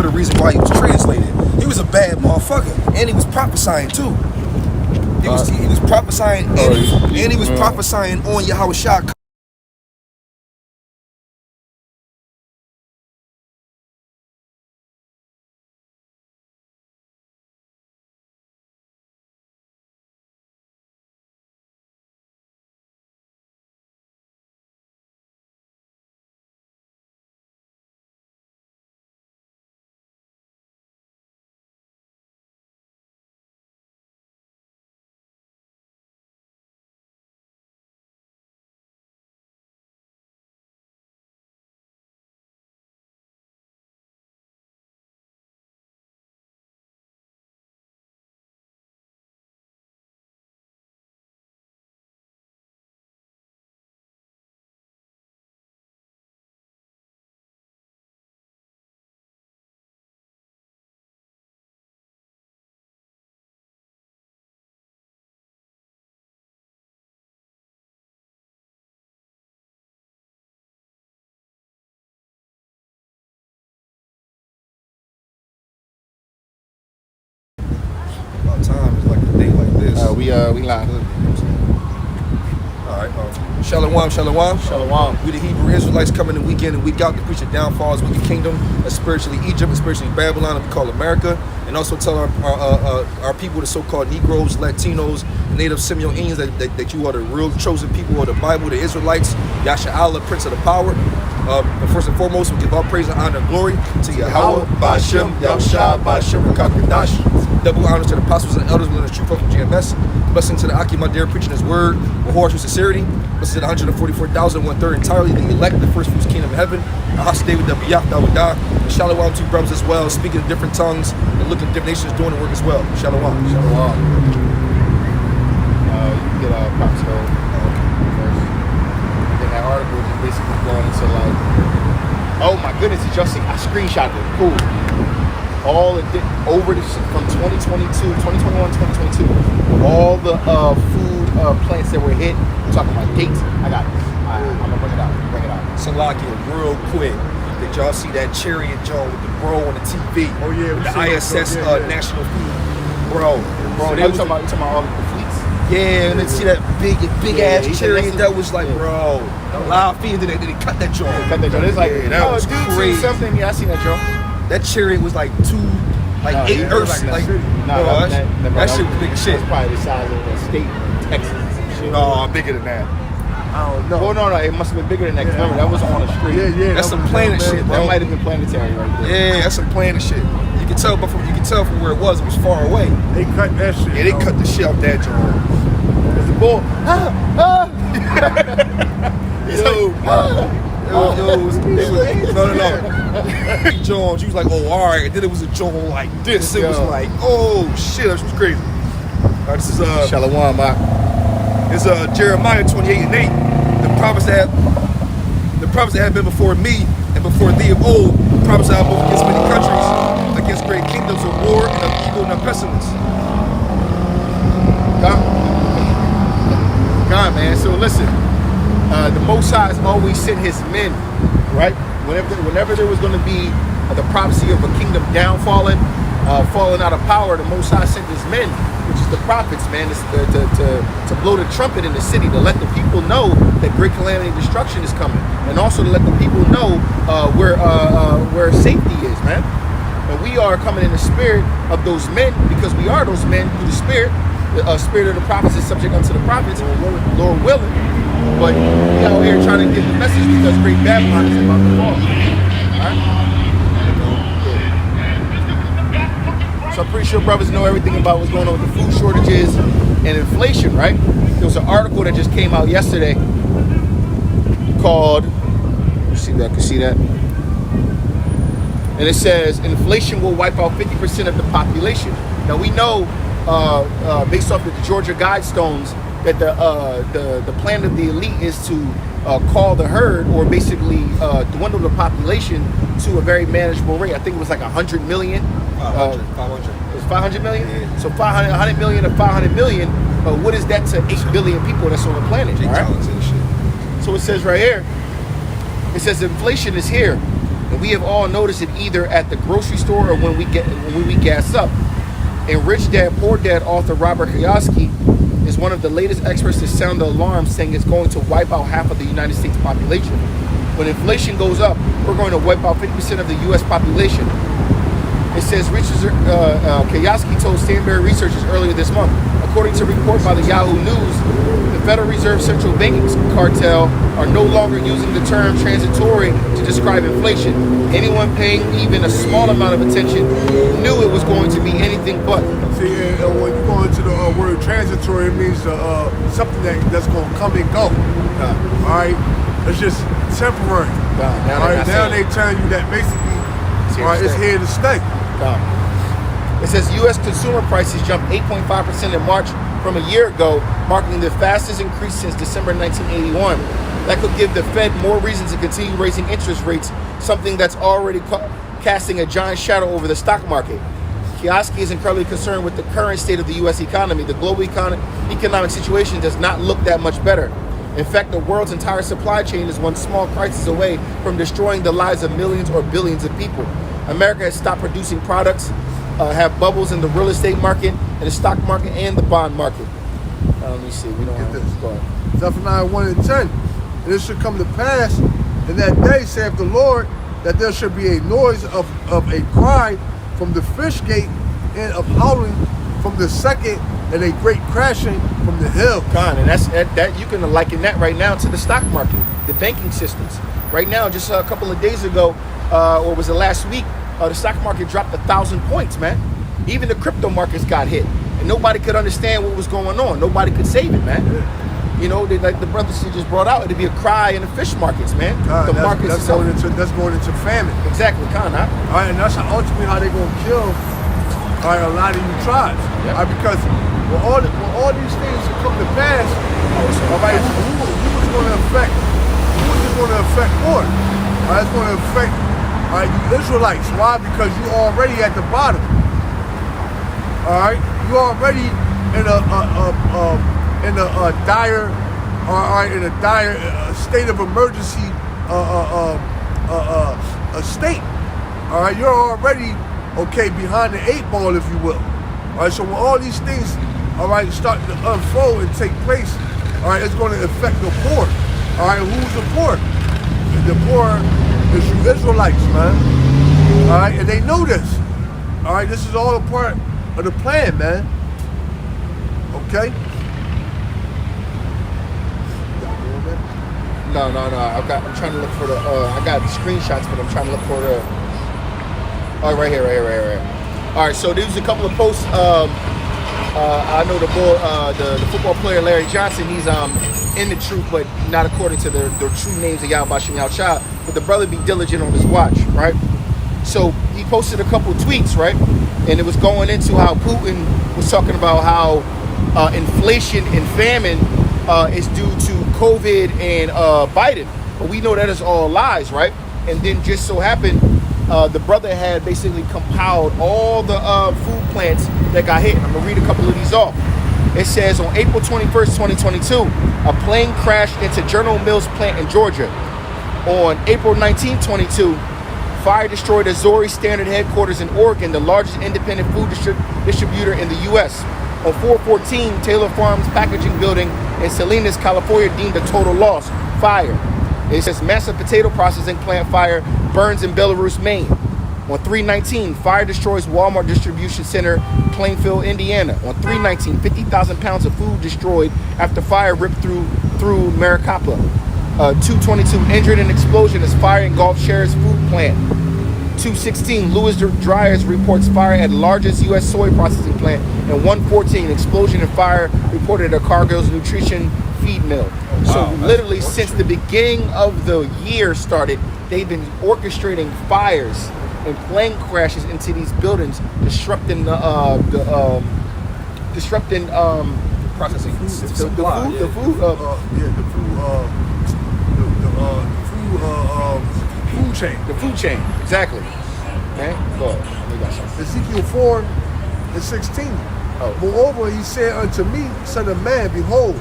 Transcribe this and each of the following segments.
the reason why he was translated. He was a bad motherfucker, and he was prophesying too. He was prophesying, and he was prophesying on Yahushua. Time is like a day like this. We live. All right. Shalom, shalom. Shalom. We the Hebrew Israelites coming in week in and week out to preach the downfalls with the kingdom, spiritually Egypt, and spiritually Babylon, and we call America, and also tell our people, the so-called Negroes, Latinos, Native Simeonians, that you are the real chosen people of the Bible, the Israelites, Yasha Allah, Prince of the Power. But first and foremost, we give all praise and honor and glory to Yahweh, Ba'ashem, Yahshua, Ba'ashem, Rakakadash. Double honors to the apostles and elders within the true from GMS. Blessing to the Akim Adir preaching his word with horse with sincerity. Blessing to the 144,000, 1/3 entirely the elect, the first fruits kingdom of heaven. Ahas David, the Biyah, Dawadah. And Shalom to brothers as well, speaking in different tongues and looking at different nations doing the work as well. Shalom. Shalom. You can get a Pops Code first. Then that article is basically going into like, oh my goodness, did y'all see? I screenshotted it. Cool. All it did over from 2021, 2022, all the food plants that were hit. I'm talking about dates. I got it. I'm gonna bring it out. Salakia, real quick. Did y'all see that Chariot Joe with the bro on the TV? Oh yeah, the ISS National Food. Bro, you talking about all the fleets? Yeah, and then see that big ass chariot that was like, bro, live feed. Then they cut that joint. It's like, that was crazy. Something. Yeah, I seen that joint. That chariot was like 8 Earths. That shit was big as shit. That's probably the size of a state, Texas. Shit. No, bigger than that. I don't know. Oh no, it must have been bigger than that. Remember, that was on a street. Yeah. That's some planet shit, bro. That might have been planetary right there. Yeah, that's some planet shit. You can tell, from where it was far away. They cut that shit. Yeah, they cut the shit off that joint. It's the bull. No. Jones, you was like, oh, all right. And then it was a Jones like this. It was like, oh shit, that shit was crazy. All right, this is Shalom, it's Jeremiah 28:8. The prophets that have been before me and before thee of old prophesied both against many countries, against great kingdoms of war and of evil and of pestilence. God, man. So listen, the Most High has always sent his men, right? Whenever there was going to be the prophecy of a kingdom falling out of power, the Most High sent his men, which is the prophets, man, to blow the trumpet in the city, to let the people know that great calamity and destruction is coming, and also to let the people know where safety is, man. And we are coming in the spirit of those men, because we are those men through the spirit. The spirit of the prophets is subject unto the prophets, Lord willing. But we out here trying to get the message because great Babylon is about to fall. All right? So I'm pretty sure brothers know everything about what's going on with the food shortages and inflation, right? There was an article that just came out yesterday called, let's see if I can see that. And it says, inflation will wipe out 50% of the population. Now we know, based off of the Georgia Guidestones, that the plan of the elite is to call the herd, or basically dwindle the population to a very manageable rate. I think it was like 100 million. 500. It was 500 million? Yeah. So 100 million to 500 million, what is that to 8 billion people that's on the planet? All right? So it says right here, it says inflation is here. And we have all noticed it either at the grocery store or when we gas up. And Rich Dad Poor Dad author Robert Kiyosaki is one of the latest experts to sound the alarm, saying it's going to wipe out half of the United States population. When inflation goes up, we're going to wipe out 50% of the U.S. population. It says Kiyosaki told Stanberry Researchers earlier this month. According to a report by the Yahoo News, the Federal Reserve Central Banking Cartel are no longer using the term transitory to describe inflation. Anyone paying even a small amount of attention knew it was going to be anything but. See, when you go into the word transitory, it means something that's going to come and go. All right? It's just temporary. Now they telling you that basically it's here to stay. It says U.S. consumer prices jumped 8.5% in March from a year ago, marking the fastest increase since December 1981. That could give the Fed more reason to continue raising interest rates, something that's already casting a giant shadow over the stock market. Kiyosaki is incredibly concerned with the current state of the U.S. economy. The global economic situation does not look that much better. In fact, the world's entire supply chain is one small crisis away from destroying the lives of millions or billions of people. America has stopped producing products, have bubbles in the real estate market, and the stock market, and the bond market. Let me see. We don't Get have this. go ahead. Zephaniah 1 and 10. And it should come to pass in that day, saith the Lord, that there should be a noise of a cry from the fish gate and of howling from the second, and a great crashing from the hill. And that you can liken that right now to the stock market, the banking systems. Right now, just a couple of days ago, or was it last week, the stock market dropped 1,000 points, man. Even the crypto markets got hit, and nobody could understand what was going on. Nobody could save it, man. You know, like the brothers just brought out, it'd be a cry in the fish markets, man. The markets that's going into famine. Exactly, All right, and that's ultimately how they're going to kill a lot of you tribes. Yep. All right, because when all these things come to pass, all right, who is going to affect more? All right, it's going to affect you Israelites. Why? Because you're already at the bottom. All right, you're already in a dire state of emergency state. All right, you're already behind the 8 ball, if you will. All right, so when all these things start to unfold and take place, all right, it's going to affect the poor. All right, who's the poor? The poor is you Israelites, man. All right, and they know this. All right, this is all a part of the plan, man. Okay. No. I'm trying to look for the. I got screenshots, but I'm trying to look for the. Oh, right here. All right, so there's a couple of posts. I know the football player Larry Johnson. He's in the truth, but not according to the true names of Yahweh Shem Yahshua. But the brother be diligent on his watch, right? So he posted a couple of tweets, right? And it was going into how Putin was talking about how inflation and famine is due to COVID and Biden. But we know that is all lies, right? And then just so happened, the brother had basically compiled all the food plants that got hit. I'm going to read a couple of these off. It says on April 21st, 2022, a plane crashed into General Mills plant in Georgia. On April 19, 22, fire destroyed Azori Standard headquarters in Oregon, the largest independent food distributor in the U.S. On 4/14, Taylor Farms packaging building in Salinas, California deemed a total loss. Fire. It says massive potato processing plant fire burns in Belarus, Maine. On 3/19, fire destroys Walmart distribution center, Plainfield, Indiana. On 3/19, 50,000 pounds of food destroyed after fire ripped through Maricopa. 2/22, injured in explosion as fire engulfed Sheriff's food plant. 2/16, Louis Dryers reports fire at largest U.S. soy processing plant. And 1/14, explosion and fire reported at Cargill's nutrition feed mill. So literally since the beginning of the year started, they've been orchestrating fires and plane crashes into these buildings, disrupting Processing the food chain. The food chain, exactly. Okay, go ahead. We got something. Ezekiel 4:16. Oh. Moreover, he said unto me, Son of man, behold,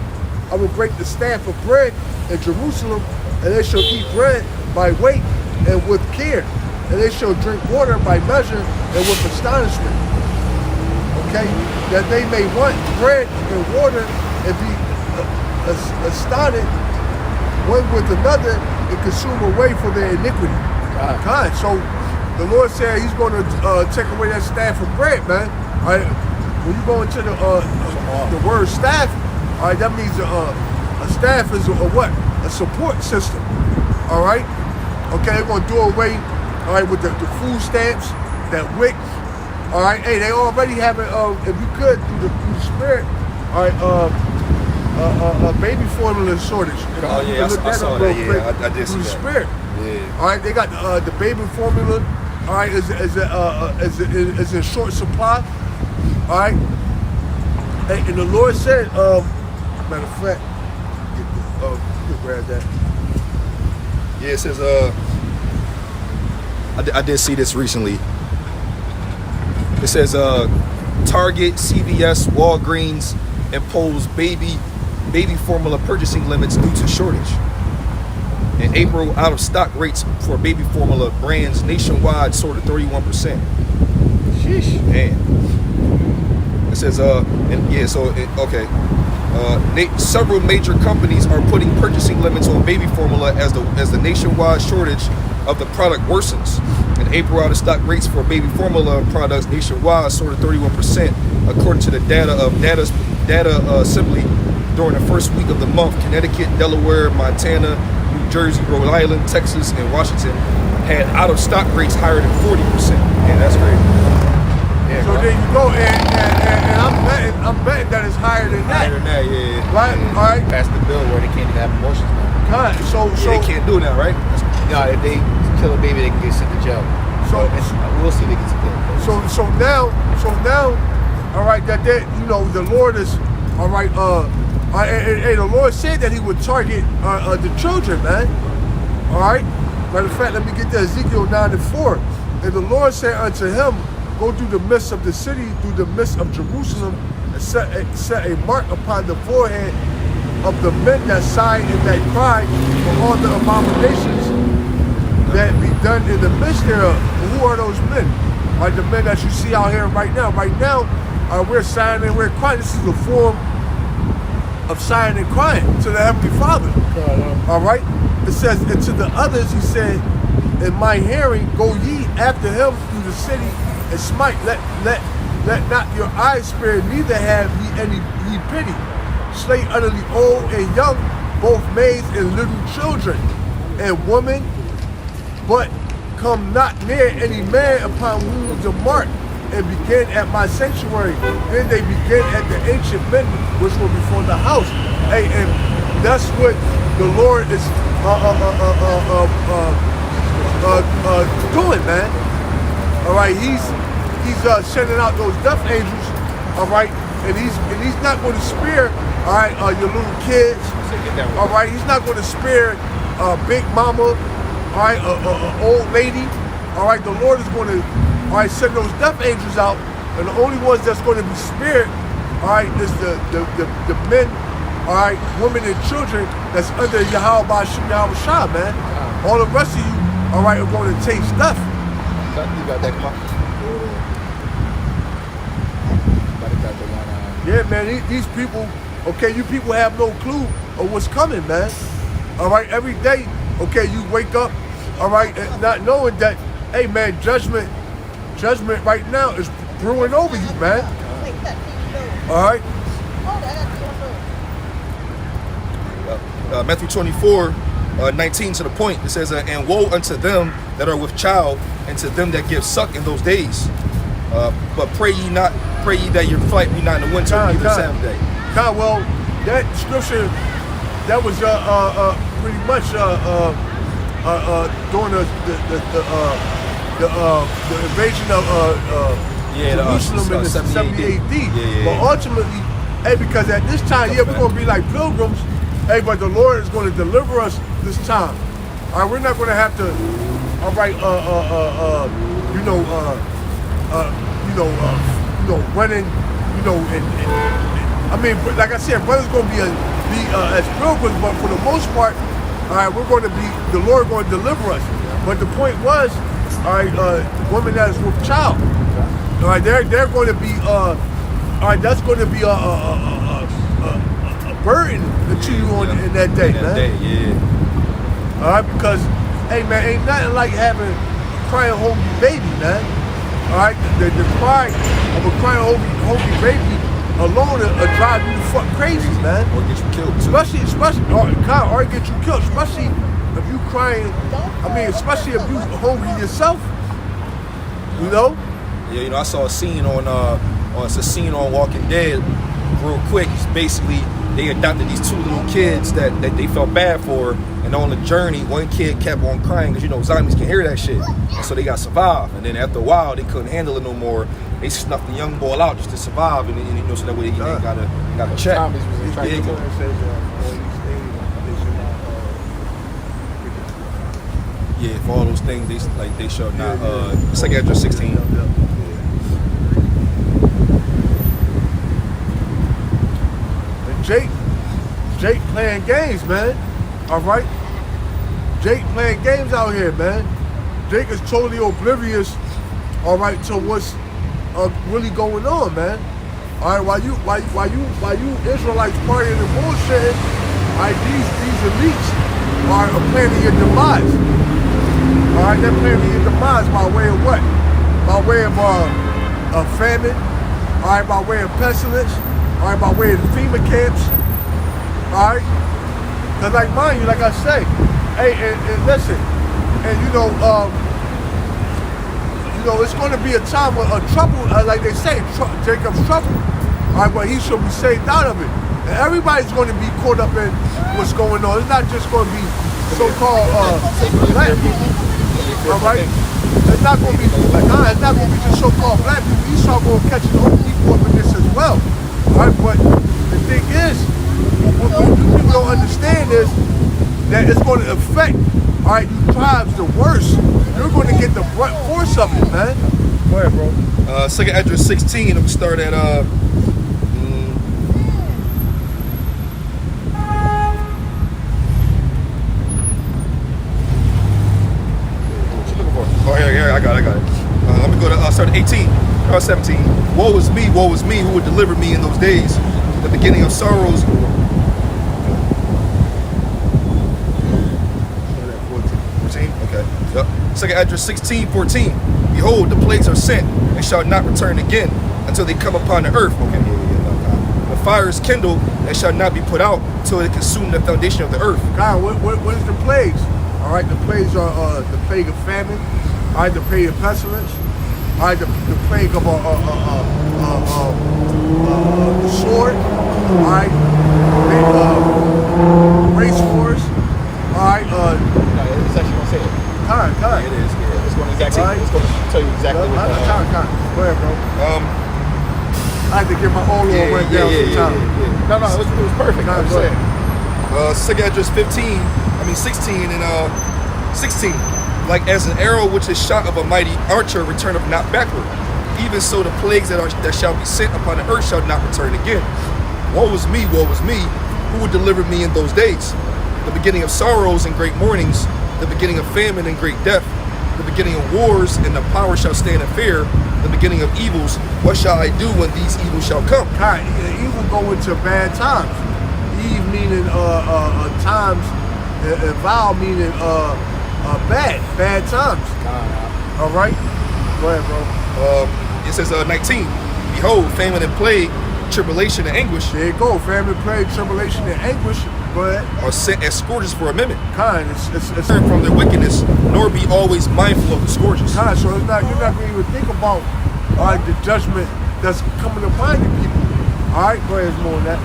I will break the staff of bread in Jerusalem, and they shall eat bread by weight and with care. and they shall drink water by measure and with astonishment. Okay, that they may want bread and water and be astonished one with another and consume away for their iniquity. God. So the Lord said He's going to take away that staff of bread, man. All right, when you go into the word staff, all right, that means a staff is a what? A support system. All right. Okay, they're going to do away, all right, with the food stamps, that WIC. All right, hey, they already have it. If you could through the spirit, all right, baby formula shortage. Oh yeah, I saw that. Yeah, I did see through the that. spirit. Yeah. All right, they got the baby formula. All right, is in short supply. All right, hey, and the Lord said, matter of fact, you can grab that. Yeah, it says I did see this recently. It says Target, CVS, Walgreens impose baby formula purchasing limits due to shortage. In April, out of stock rates for baby formula brands nationwide soared to 31%. Sheesh. Man. It says several major companies are putting purchasing limits on baby formula as the nationwide shortage of the product worsens. In April, out of stock rates for baby formula products nationwide soared to 31%, according to the data of Data Assembly. During the first week of the month, Connecticut, Delaware, Montana, New Jersey, Rhode Island, Texas, and Washington had out of stock rates higher than 40%. Yeah, that's crazy. Yeah, So there you go, and I'm betting that it's higher than that. Higher than that, yeah. Right, Yeah. all right. Pass the bill where they can't even have abortions now. God, so Yeah, they can't do that, right? No, if they kill a baby, they can get sent to jail. So- We'll see if they get sent to jail. So now, all right, that the Lord is, all right, and the Lord said that He would target the children, man. All right. Matter of fact, let me get that Ezekiel 9:4. And the Lord said unto him, go through the midst of the city, through the midst of Jerusalem, and set a mark upon the forehead of the men that sigh and that cry for all the abominations that be done in the midst thereof. And who are those men? Like the men that you see out here right now. Right now, we're sighing and we're crying. This is a form of sighing and crying to the Heavenly Father. All right? It says, and to the others, He said, in my hearing, go ye after him through the city and smite. Let not your eyes spare, neither have ye any pity. Slay utterly old and young, both maids and little children, and women, but come not near any man upon whom to mark, and begin at my sanctuary. Then they begin at the ancient men which were before the house. Hey, and that's what the Lord is doing, man. All right, he's sending out those death angels. All right, and he's not going to spare, all right, your little kids. All right, he's not going to spare Big Mama. All right, old lady. All right, the Lord is going to, all right, send those death angels out, and the only ones that's going to be spared, all right, is the men, all right, women and children that's under Yahweh Bashim Yahweh Shah, man. All the rest of you, all right, are going to taste death. You got that, come on. Yeah, man, these people, okay, you people have no clue of what's coming, man. All right, every day, okay, you wake up, all right, not knowing that, hey, man, judgment right now is brewing over you, man. All right. Matthew 24:19 to the point. It says, and woe unto them that are with child, and to them that give suck in those days. But pray ye that your flight be not in the winter, neither Sabbath day. God, well, that scripture, that was pretty much during the invasion of Jerusalem in the 70 AD. Yeah. But ultimately, hey, because at this time, yeah, we're going to be like pilgrims. Hey, but the Lord is going to deliver us this time. All right, we're not going to have to, all right, running, and I mean, like I said, brothers going to be as pilgrims, but for the most part, all right, we're going to be, the Lord going to deliver us. But the point was, all right, women that's with child. All right, they're going to be, all right, that's going to be a burden to you on in that day, man. Yeah. All right, because, hey, man, ain't nothing like having a crying, hungry baby, man. All right, the cry of a crying, hungry baby alone will drive you the fuck crazy, man. Or get you killed too. Especially, or get you killed. Especially if you crying. I mean, especially if you hungry yourself. You know. Yeah, you know, I saw a scene on Walking Dead, real quick. It's basically, they adopted these two little kids that they felt bad for, and on the journey, one kid kept on crying because, you know, zombies can hear that shit, and so they got survived. And then after a while, they couldn't handle it no more. They snuffed the young boy out just to survive, and you know, so that way they gotta check. Zombies was attracted to it. Yeah, for all those things, they shall not. It's like after 16. Jake playing games, man. All right, Jake playing games out here, man. Jake is totally oblivious, all right, to what's really going on, man. All right, while you Israelites partying and bullshitting, all right, these elites are planning your demise. All right, they're planning your demise by way of what? By way of famine. All right, by way of pestilence. All right, by way of the FEMA camps. All right, cause like mind you, like I say, hey, and listen, and you know, it's going to be a time of trouble, like they say, Jacob's trouble. All right, but he shall be saved out of it. And everybody's going to be caught up in what's going on. It's not just going to be so-called black people. All right, it's not going to be just so-called black people. Esau going to catch the old people up in this as well. All right, but the thing is, what people don't understand is that it's going to affect, all right, you tribes the worst. You're going to get the brunt force of it, man. Go ahead, bro. 2nd Ezra 16. I'm gonna start at Oh, here, I got it. Let me go to start at 18. 17. Woe is me, who would deliver me in those days, the beginning of sorrows. 14. Okay. Yep. 2nd Ezra 16:14. Behold, the plagues are sent and shall not return again until they come upon the earth. Okay. The fire is kindled and shall not be put out until it consume the foundation of the earth. God, what is the plagues? All right, the plagues are the plague of famine. All right, the plague of pestilence. All right, the plague of the sword. All right, race wars. All right. No, it's actually gonna say it. Kind. It is. Yeah. It's gonna tell you exactly what. Go ahead, bro. I had to get my own little went down sometime. No, it was perfect. I'm saying. 2nd Ezra 16 and 16. Like as an arrow which is shot of a mighty archer returneth not backward, even so the plagues that shall be sent upon the earth shall not return again. Woe is me, who would deliver me in those days? The beginning of sorrows and great mournings, the beginning of famine and great death, the beginning of wars, and the power shall stand in fear, the beginning of evils. What shall I do when these evils shall come? Kind, evil go into bad times. Eve meaning times, and vow meaning bad times. All right, go ahead, bro. It says 19. Behold, famine and plague, tribulation and anguish. There you go. Famine, plague, tribulation, and anguish. Go ahead. Are sent as scourges for a minute. Kind, it's Turn from their wickedness, nor be always mindful of the scourges. kind. So it's not, you're not going to even think about the judgment that's coming upon you people. All right, go ahead, more on that.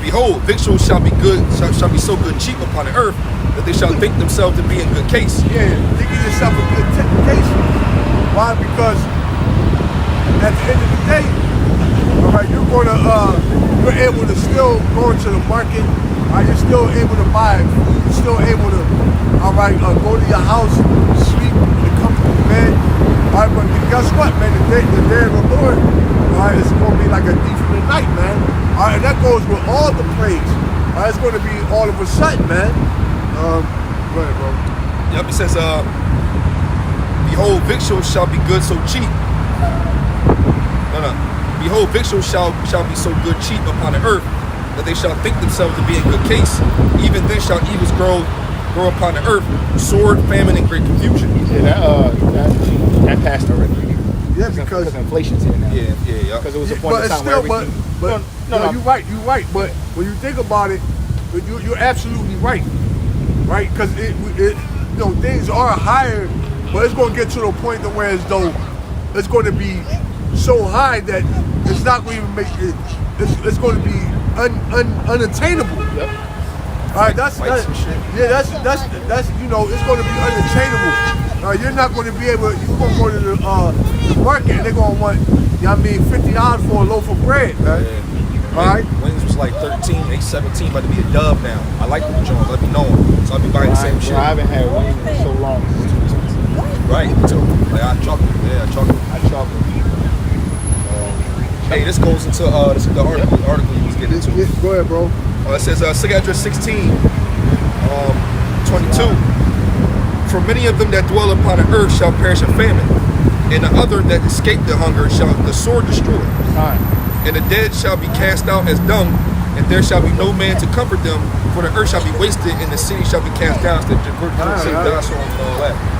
Behold, victuals shall be good, shall be so good and cheap upon the earth that they shall think themselves to be in good case. Yeah, thinking yourself a good case. Why? Because at the end of the day, all right, you're able to still go into the market. All right, you're still able to buy food. You're still able to, all right, go to your house, sleep in a comfortable bed. All right, but guess what, man? The day of the Lord, all right, it's going to be like a thief in the night, man. All right, and that goes with all the plagues. All right, it's going to be all of a sudden, man. Go ahead, bro. Yep, it says, Behold, victuals shall be good so cheap. No. Behold, victuals shall be so good cheap upon the earth, that they shall think themselves to be in good case. Even then shall evils grow upon the earth, sword, famine, and great confusion. Yeah, that passed already. Yeah, because inflation's here now. Yeah. Because it was a point but in it's time where still, everything. no, you're right. But when you think about it, you're absolutely right, Because things are higher, but it's going to get to the point to where as though it's going to be so high that it's not going to even make it. It's going to be unattainable. Yep. All right, that's some shit. yeah, that's it's going to be unattainable. You're not going to be able. You're going to go to the market and they're going to want, $50 for a loaf of bread, man. Yeah. All right. Wings was like 13, they 17, about to be a dub now. I like them Jones, let me know them. So I'll be buying the same shit. I haven't had wings in so long. Right, me too. Like I chocolate. I chocolate. Hey, this goes into the article you was getting into. Yeah, go ahead, bro. It says, Second Address 16, 22. For many of them that dwell upon the earth shall perish of famine, and the other that escape the hunger shall the sword destroy. All right. And the dead shall be cast out as dung, and there shall be no man to comfort them, for the earth shall be wasted, and the city shall be cast down. So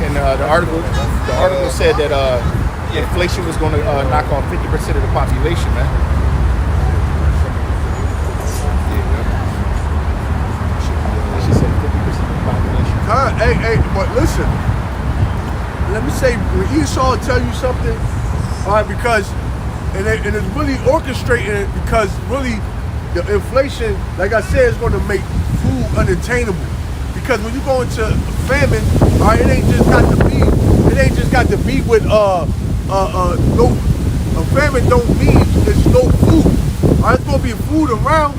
And the article said that inflation was going to knock off 50% of the population, man. She said 50% of the population. Hey, but listen. Let me say, when Esau tell you something, all right, because and it's really orchestrating it, because really the inflation, like I said, is going to make food unattainable. Because when you go into famine, all right, it ain't just got to be with no. A famine don't mean there's no food. All right, it's gonna be food around.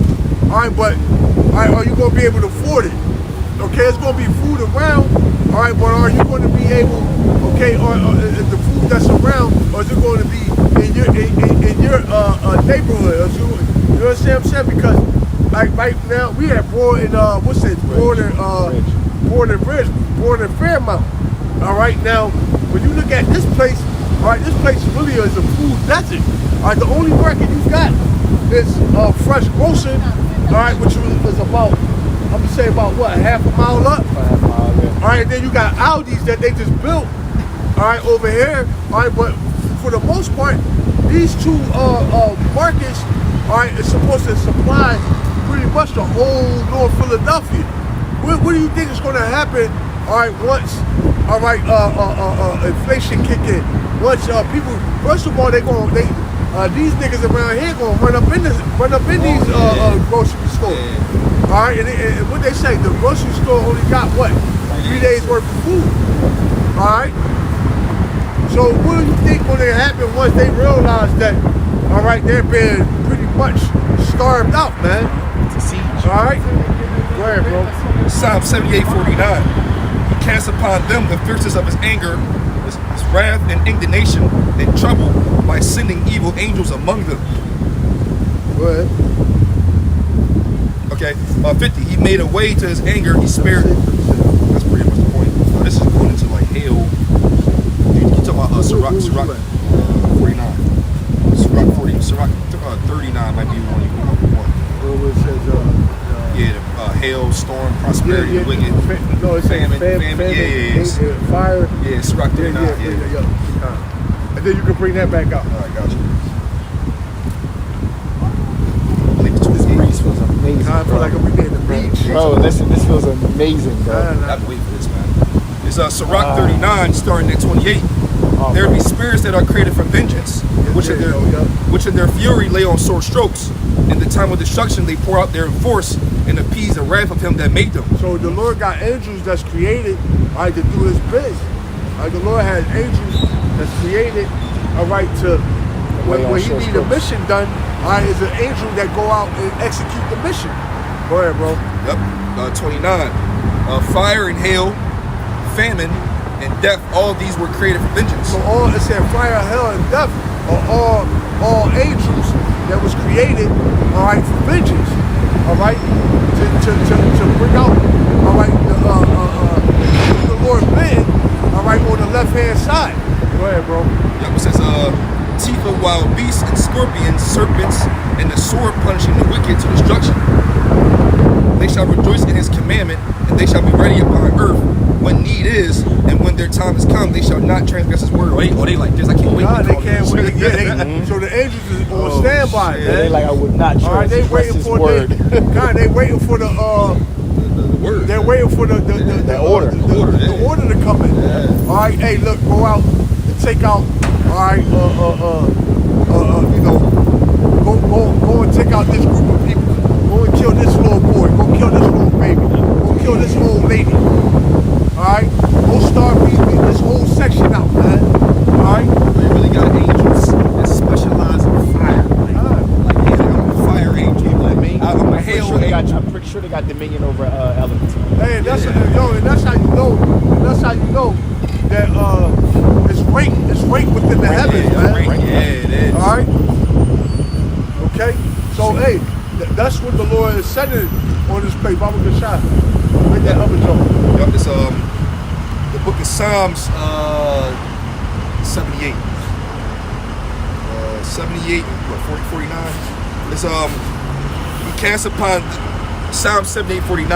All right, but are you gonna be able to afford it? Okay, it's gonna be food around. All right, but are you going to be able? Okay, or the food that's around, or is it going to be in your neighborhood? Or you know what I'm saying? Because like right now we have Broad and Broad and Fairmount. All right, now when you look at this place, all right, this place really is a food desert. All right, the only market you got is Fresh Grocer. All right, which is about, I'm gonna say about what, half a mile up. All right, then you got Aldi's that they just built. All right, over here. All right, but for the most part, these two markets, all right, is supposed to supply pretty much the whole North Philadelphia. What do you think is going to happen? All right, once, all right, inflation kick in. Once people, first of all, these niggas around here gonna run up in these grocery stores. Yeah. All right, and what they say, the grocery store only got what, 3 days worth of food. All right. So what do you think gonna happen once they realize that? All right, they're being pretty much starved out, man. It's a siege. All right. Go ahead, bro. Psalm 78:49. He casts upon them the fierceness of his anger, his wrath and indignation and trouble by sending evil angels among them. Go ahead. Okay, 50. He made a way to his anger. He spared. That's pretty much the point. This is going into like hell. You talking about Sirach 49. Sirach 39 might be one you want. Where it says, Hail, storm, prosperity, wicked. No, it's famine. Fire. Yeah, Sirach 39. And then you can bring that back out. All right, gotcha. This breeze feels amazing. I feel like we in the beach. Bro, listen, this feels amazing, bro. I've been waiting for this, man. It's Sirach 39, starting at 28. There be spirits that are created for vengeance, which in their fury lay on sword strokes. In the time of destruction, they pour out their force and appease the wrath of him that made them. So the Lord got angels that's created, all right, to do his biz. All right, the Lord has angels that's created, all right, to when he need a mission done, all right, is an angel that go out and execute the mission. Go ahead, bro. Yep. 29. Fire and hail, famine and death, all these were created for vengeance. So it said fire, hell, and death are all angels that was created, all right, for vengeance, all right, to bring out, all right, the Lord bid, all right, right, on the left-hand side. Go ahead, bro. Yep, it says, teeth of wild beasts and scorpions, serpents, and the sword punishing the wicked to destruction. They shall rejoice in his commandment, and they shall be ready upon earth when need is, and when their time is come, they shall not transgress his word. Or they like this. I can't wait. God, to they call can't this. wait. Yeah, so the angels is on standby, shit. man. They like, I would not All right, they transgress waiting his for word. God, they waiting for the The word. they're waiting for the order. the order to come in. All right, hey, look, go out and take out. All right, you know, go and take out this group of people. Go and kill this little boy. Go kill this little baby. Go kill this old lady. All right, go start beating this whole section out, man. All right. They really got angels that specialize in fire. Like I'm a fire angel. You know what I mean? I'm a hail angel. I'm pretty sure they got dominion over elements. Hey, and that's and that's how you know. And that's how you know that it's rank within the heavens, man. Yeah, it is. All right. Okay. So hey, that's what the Lord is sending on this place. Baba Gashai. Bring that other joke. Yup, it's the book of Psalms 78. 78, what, 40, 49? It's he casts upon Psalm 78, 49.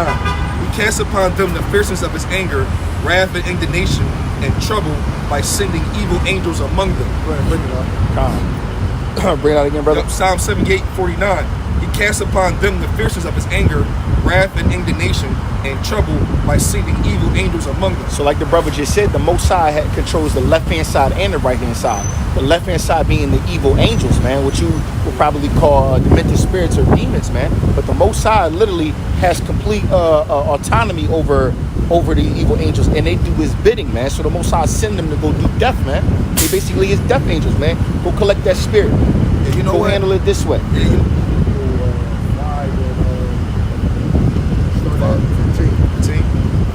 He casts upon them the fierceness of his anger, wrath and indignation, and trouble by sending evil angels among them. Go ahead, bring it up. Bring it out again, brother. Yup, Psalm 78, 49. He casts upon them the fierceness of his anger, wrath and indignation, and trouble by sending evil angels among them. So like the brother just said, the Most High controls the left-hand side and the right-hand side. The left-hand side being the evil angels, man, which you would probably call demented spirits or demons, man. But the Most High literally has complete autonomy over the evil angels, and they do his bidding, man. So the Most High send them to go do death, man. They basically his death angels, man. Go collect that spirit. Yeah, you know Go what? handle it this way. Yeah, you, 15.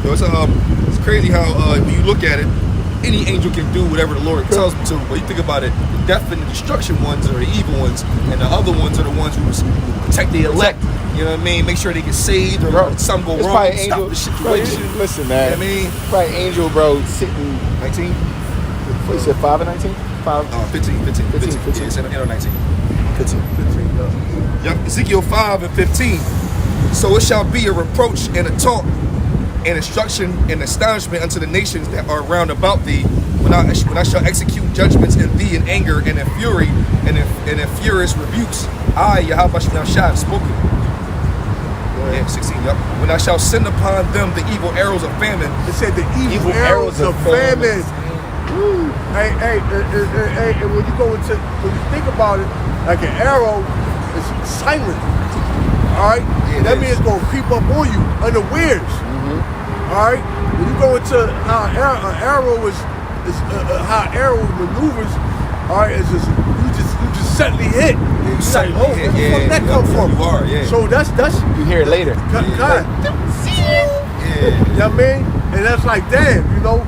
Yo, it's crazy how when you look at it, any angel can do whatever the Lord tells them to. But you think about it, the death and the destruction ones are the evil ones, and the other ones are the ones who protect the elect. You know what I mean? Make sure they get saved, or Bro, something go it's wrong, probably stop angel- the Bro, situation. listen, You man. know what I mean? Probably angel, bro, sitting. 19? What you said, 5 and 19? 5. 15. Yeah, it's in 19. 15. Yep, Ezekiel 5 and 15. So it shall be a reproach and a taunt and instruction and astonishment unto the nations that are round about thee, when I shall execute judgments in thee in anger and in fury and in furious rebukes. I, Yahweh Shah, have spoken. Yeah, 16, yep. When I shall send upon them the evil arrows of famine. It said the evil arrows of famine. Woo. Hey, and when you think about it, like an arrow is silent. All right, Yeah, that it means is. it's gonna creep up on you unawares. All right, when you go into how an arrow is how arrow maneuvers. All right, it's just you just suddenly hit. You suddenly like, oh, hit, where the fuck that come from? You are, yeah. So that's You hear it later. God. Yeah. You know what I mean? And that's like, damn, you know,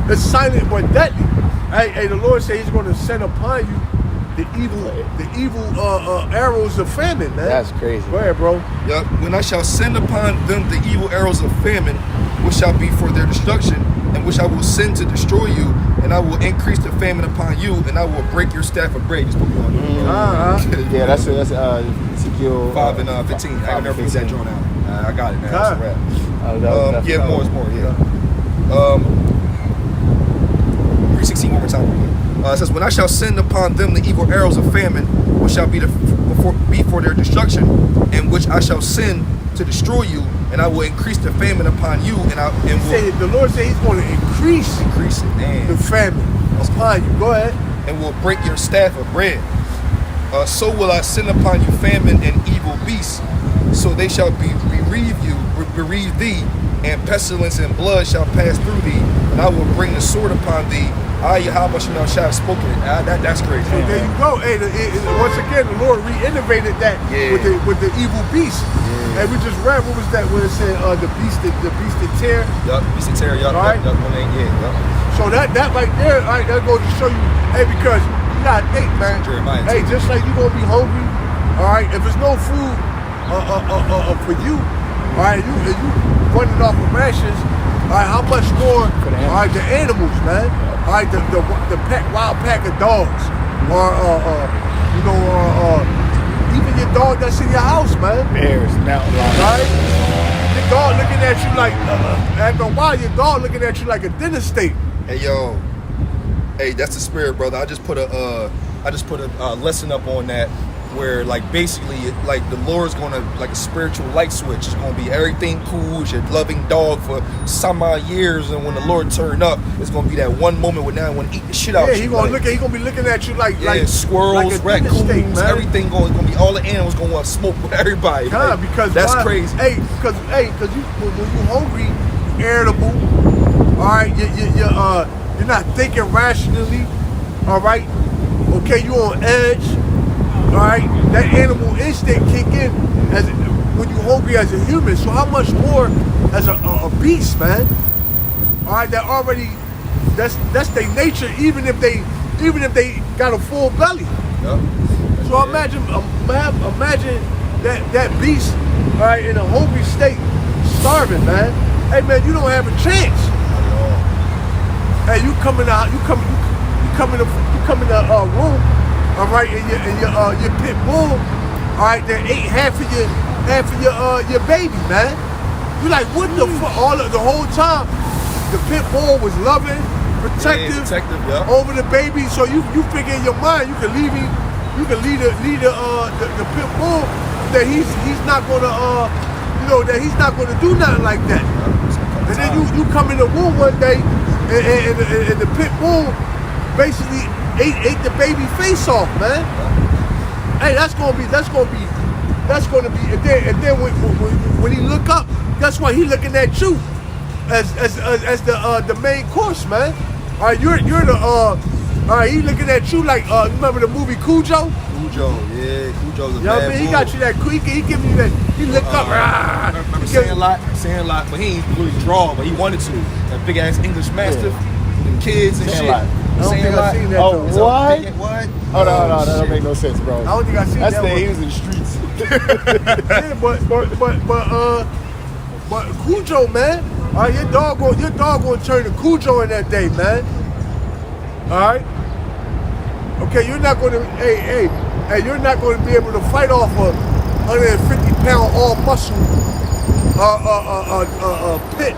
it's silent but deadly. Hey, the Lord said he's going to send upon you the evil arrows of famine, man. That's crazy. Go ahead, bro. Yep. When I shall send upon them the evil arrows of famine, which shall be for their destruction, and which I will send to destroy you, and I will increase the famine upon you, and I will break your staff of bread. Just put me on. Yeah, that's Ezekiel 5 and 15. I can never get that drawn out. I got it now. That's a wrap. Yeah, More. Yeah. 3:16 one more time. It says, when I shall send upon them the evil arrows of famine, which shall be for their destruction, and which I shall send to destroy you, and I will increase the famine upon you, and will The Lord said he's going to increase it, the famine upon you. Go ahead. and will break your staff of bread. So will I send upon you famine and evil beasts, so they shall bereave thee, and pestilence and blood shall pass through thee, and I will bring the sword upon thee. I, Yahweh shall have spoken it. That's crazy. So there you go. Hey, once again, the Lord reiterated that with the evil beast. Yeah. And we just read, what was that? Where it said the beast that tear. Yup, beast and terror. Yup, Right. yup. One name. Yeah. Yup. So that right there, all right, that goes to show you, hey, because you gotta think, man. Jeremiah Hey, 2. just like you gonna be hungry, all right. If there's no food for you, all right, you running off of rations, All right, how much more? For the All right, the animals, man. All right, the wild pack of dogs, or you know, even your dog that's in your house, man. Bears, mountain lions. Right? Your dog looking at you like, after a while, your dog looking at you like a dinner steak. Hey yo, hey, that's the spirit, brother. I just put a lesson up on that, where like basically like the Lord's gonna, like a spiritual light switch. It's gonna be everything cool. It's your loving dog for some odd years, and when the Lord turn up, it's gonna be that one moment when now I want to eat the shit out. Yeah, of he you. gonna Like, he gonna be looking at you like squirrels, like a dinner raccoons, steak, man. everything gonna be, all the animals gonna want to smoke with everybody. Nah, Like, because that's why? crazy. Hey, because you when you hungry, irritable. All right, you're not thinking rationally. All right, okay, you on edge. All right, that animal instinct kick in as when you hungry as a human. So how much more as a beast, man? All right, that already that's their nature. Even if they got a full belly. Yup. So imagine that beast, all right, in a hungry state, starving, man. Hey, man, you don't have a chance. Hey, you come in the room, all right, and your pit bull, all right, that ate half of your baby, man. You like, what the fuck? The whole time, the pit bull was loving, protective, yeah. over the baby. So you figure in your mind you can lead the pit bull that he's not gonna that he's not gonna do nothing like that. And then you come in the room one day and the pit bull basically ate the baby face off, man. Hey, that's gonna be and then when he look up, that's why he looking at you as the main course, man. All right, you're the all right, he looking at you like you remember the movie Cujo? Cujo's a You know what I bad mean? He bull. got you that he give you that, he look up, Remember saying a lot, but he ain't really draw, but he wanted to. That big ass English mastiff, and kids and shit. Sandlot. I don't think I seen that. Oh, though. It's a what? big- What? Oh, no, that shit. don't make no sense, bro. I don't think I seen That's that the one. he was in the streets. Yeah, but Cujo, man. All right, your dog gonna turn to Cujo in that day, man. All right. Okay, you're not gonna. Hey, you're not gonna be able to fight off a 150-pound all muscle pit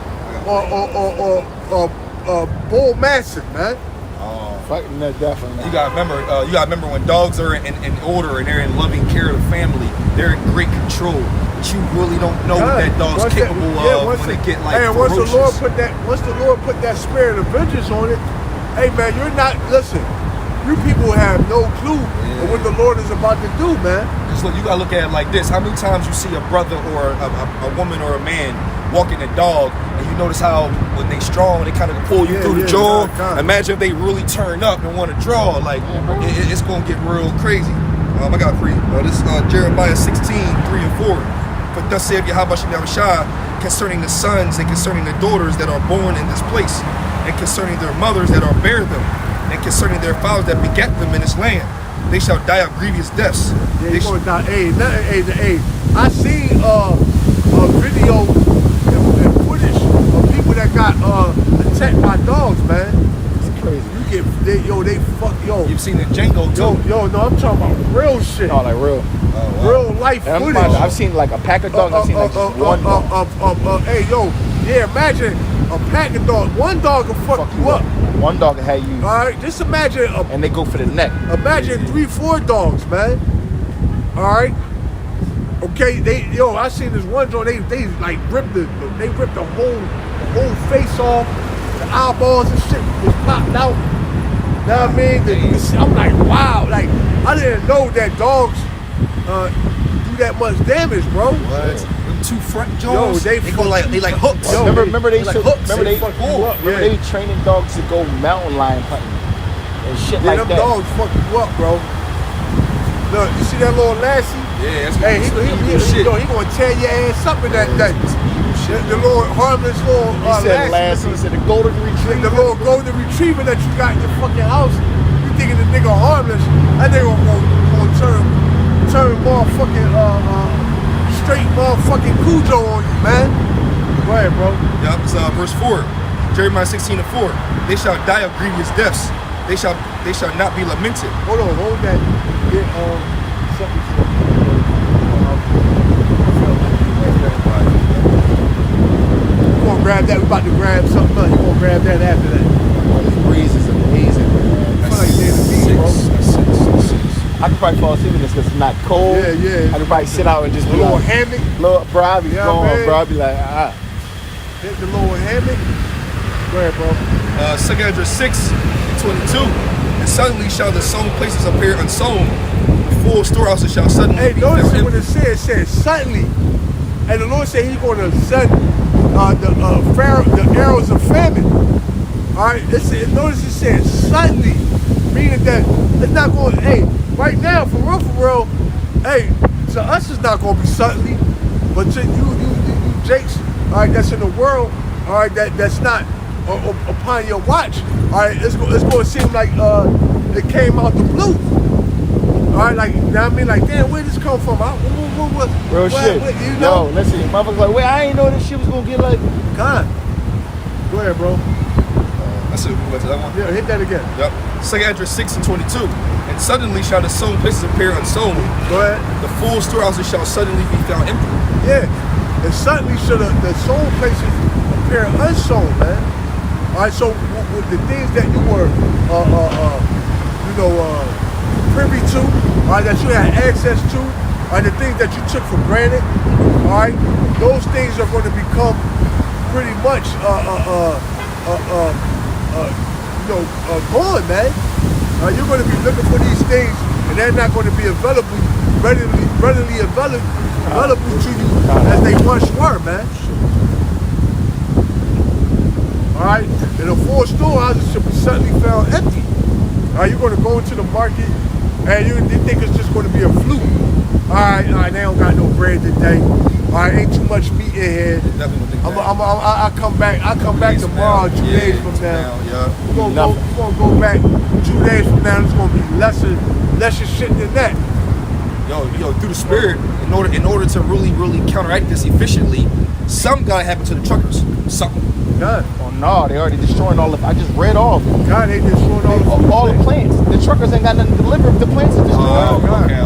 or bull mastiff, man. Fighting that definitely. You gotta remember when dogs are in order and they're in loving care of the family, they're in great control. But you really don't know what that dog's capable of when they get like once ferocious. once the Lord put that spirit of vengeance on it, hey man, you're not listen. You people have no clue of what the Lord is about to do, man. Because look, you gotta look at it like this. How many times you see a brother or a woman or a man walking a dog, and you notice how when they strong, they kind of pull you through the jaw. Imagine if they really turn up and want to draw. Like it's gonna get real crazy. I got three. This is Jeremiah 16, 3 and 4. But thus saith Yahweh Shah concerning the sons and concerning the daughters that are born in this place, and concerning their mothers that are bear them, and concerning their fathers that begat them in this land. They shall die of grievous deaths. Yeah, you gonna die. Hey, I seen a video and footage of people that got attacked by dogs, man. It's crazy. They fuck, You've seen the Django too. no, I'm talking about real shit. Oh, like real. Real life And footage. I've seen like a pack of dogs. I've seen like just one dog. Hey, imagine a pack of dogs. One dog will fuck you up. One dog had you, All right, just imagine and they go for the neck. imagine 3-4 dogs, man. All right. Okay, I seen this one joint. They like ripped the whole face off. The eyeballs and shit was popped out. Know what I mean? I'm like, wow. Like I didn't know that dogs do that much damage, bro. What? Them two front jaws. They go like hooks. Yo, remember they like took, hooks. remember they fuck you up, remember yeah. they training dogs to go mountain lion hunting and shit Yeah, like them that. dogs fuck you up, bro. Look, you see that little Lassie? Yeah, that's Hey, he gonna tear your ass up in that. The little harmless little He said last, he said the golden the retriever. little golden retriever that you got in your fucking house. You thinking the nigga harmless? That nigga gonna turn motherfucking straight motherfucking Cujo on you, man. Go ahead, bro. Yup, it's verse 4. Jeremiah 16:4. They shall die of grievous deaths. They shall not be lamented. Hold on, hold that. Get something. You gonna grab that? We about to grab something else. You gonna grab that after that? Oh, this breeze is amazing, man. I feel like you're in the beat, bro. I could probably fall asleep in this because it's not cold. Yeah, yeah. I could probably sit out and just A be little like, hammock. bro, I'll be Yeah, going, man. bro. I'll be like, ah. Hit the little hammock. Go ahead, bro. 2 Ezra 6:22. And suddenly shall the sown places appear unsown. The full storehouses shall suddenly Hey, be notice found it when empty. it said suddenly. And the Lord said he's going to send the arrows of famine. All right, notice it said suddenly, meaning that it's not going, hey, right now, for real, hey, to us it's not going to be suddenly, but to you Jakes, all right, that's in the world, all right, that's not upon your watch, all right, it's going to seem like it came out the blue. All right, like, you know what I mean? Like, damn, where did this come from? Real shit. You know? Yo, listen, motherfuckers like, wait, I ain't know this shit was gonna get like. God. Go ahead, bro. That's it. We went to that one. Yeah, hit that again. Yep. 2 Ezra 6:22. And suddenly shall the sown places appear unsown. Go ahead. The full storehouses shall suddenly be found empty. Yeah. And suddenly should the sown places appear unsown, man. All right, so with the things that you were, privy to, all right, that you had access to, all right, the things that you took for granted, all right, those things are going to become pretty much, gone, man. You're going to be looking for these things, and they're not going to be readily available to you as they once were, man. All right, and the four storehouses should be suddenly found empty. All right, you're going to go into the market, and you think it's just going to be a fluke. All right, they don't got no bread today. All right, ain't too much meat in here. Definitely think that. I'll come back tomorrow, 2 days from now. Yeah. We're gonna go back 2 days from now. It's gonna be lesser shit than that. Yo, through the spirit, in order to really counteract this efficiently, something gotta happen to the truckers. Something. God, Oh no, they already destroying all the. I just read off. God, they destroyed All the plants. The truckers ain't got nothing to deliver. The plants are destroyed. Okay.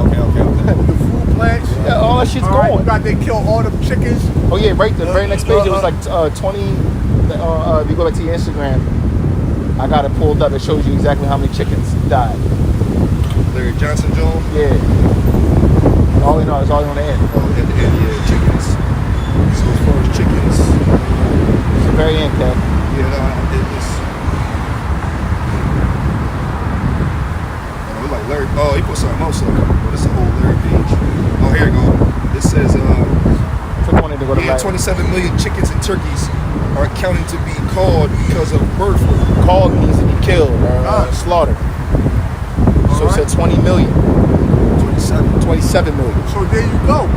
the food plants. Yeah, all that shit's All right, going. they killed all them chickens. Oh yeah, right. The very next page, it was like 20. If you go back to your Instagram, I got it pulled up. It shows you exactly how many chickens died. Larry Johnson, Joel. Yeah. All you know is all on the end. Oh, at the end, yeah, chickens. So as far as chickens, It's the very end, Kev. yeah, no, I did this. Oh, like Larry. Oh, he put something else up. Oh, this is a whole Larry page. Oh, here you go. It says, Click on it to go to yeah, back. 27 million chickens and turkeys are counting to be called because of bird flu. Called means to be killed or slaughtered. So it said 20 million. 27 million. So there you go.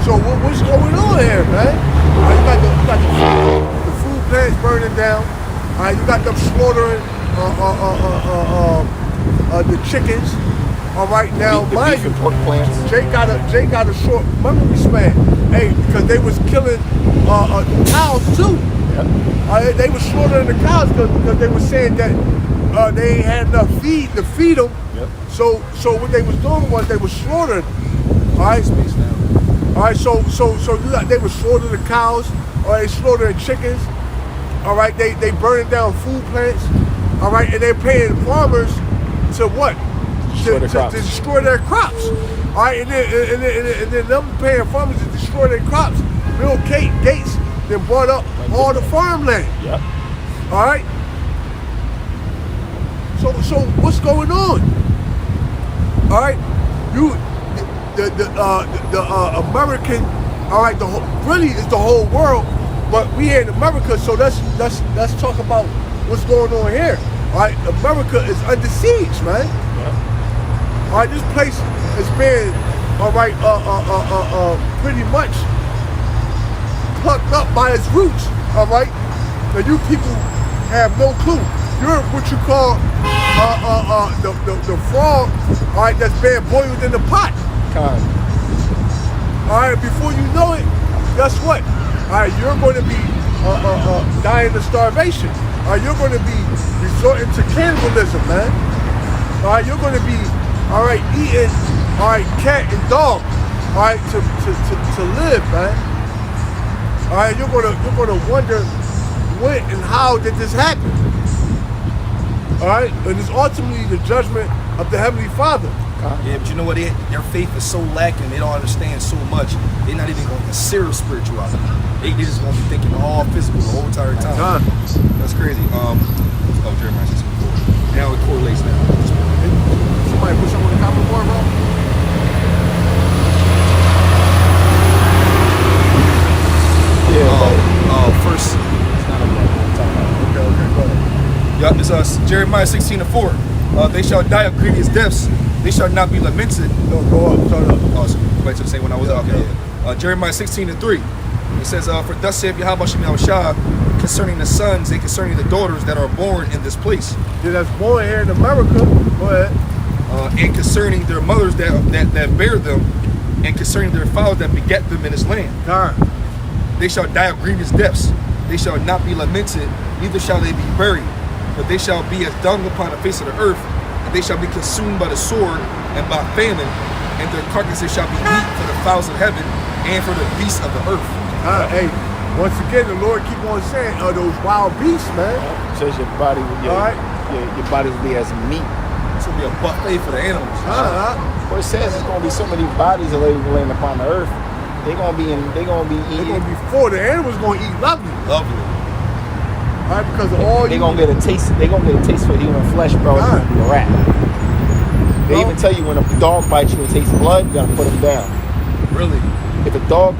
So what's going on here, man? You got the food plants burning down. You got them slaughtering the chickens. All right, now The mind beef you, and pork plants. Jay got a short memory span. Hey, because they was killing cows too. Yep. They was slaughtering the cows because they were saying that they ain't had enough feed to feed them. Yep. So what they was doing was they was slaughtering. All right, all right. So they were slaughtering the cows, or they slaughtering chickens. All right, they burning down food plants. All right, and they're paying farmers to what? Destroy their crops. To destroy their crops. All right, and then them paying farmers to destroy their crops. Bill Gates then bought up all the farmland. Yep. All right. So what's going on? All right, the American, all right, really is the whole world, but we here in America. So let's talk about what's going on here. All right, America is under siege, man. Yep. All right, this place has been, all right, pretty much plucked up by its roots. All right, now you people have no clue. You're what you call the frog, all right, that's being boiled in the pot. All right, before you know it, guess what? All right, you're going to be dying of starvation. All right, you're going to be resorting to cannibalism, man. All right, you're going to be, all right, eating, all right, cat and dog, all right, to live, man. All right, you're gonna wonder when and how did this happen. All right, and it's ultimately the judgment of the Heavenly Father. Yeah, but you know what? Their faith is so lacking. They don't understand so much. They're not even going to consider spirituality. They just going to be thinking all physical the whole entire time. That's crazy. Jeremiah 6:4. Now it correlates now. Somebody put something on the comment board, bro. First. Okay, go ahead. Yup, it's Jeremiah 16:4. They shall die of grievous deaths. They shall not be lamented. No, go up, turn up. Oh, so wait to the same one I was okay. Jeremiah 16:3. It says, "For thus saith Yahweh Shem Yahushua concerning the sons and concerning the daughters that are born in this place, Yeah, that's born here in America. Go ahead. and concerning their mothers that bear them, and concerning their fathers that begat them in this land. God. They shall die of grievous deaths. They shall not be lamented, neither shall they be buried, but they shall be as dung upon the face of the earth, and they shall be consumed by the sword and by famine, and their carcasses shall be meat for the fowls of heaven and for the beasts of the earth." Hey, once again, the Lord keep on saying, those wild beasts, man. Says your body will All right. your body will be as meat. It's going to be a buffet for the animals. Well, it says it's gonna be so many bodies that laying upon the earth. They're gonna be eating. They're going to be full. The animals going to eat lovely. Lovely. All right, because all They gonna get a taste. They gonna get a taste for human flesh, bro. It's gonna be a wrap. They even tell you when a dog bites you and tastes blood, you gotta put them down. Really? If a dog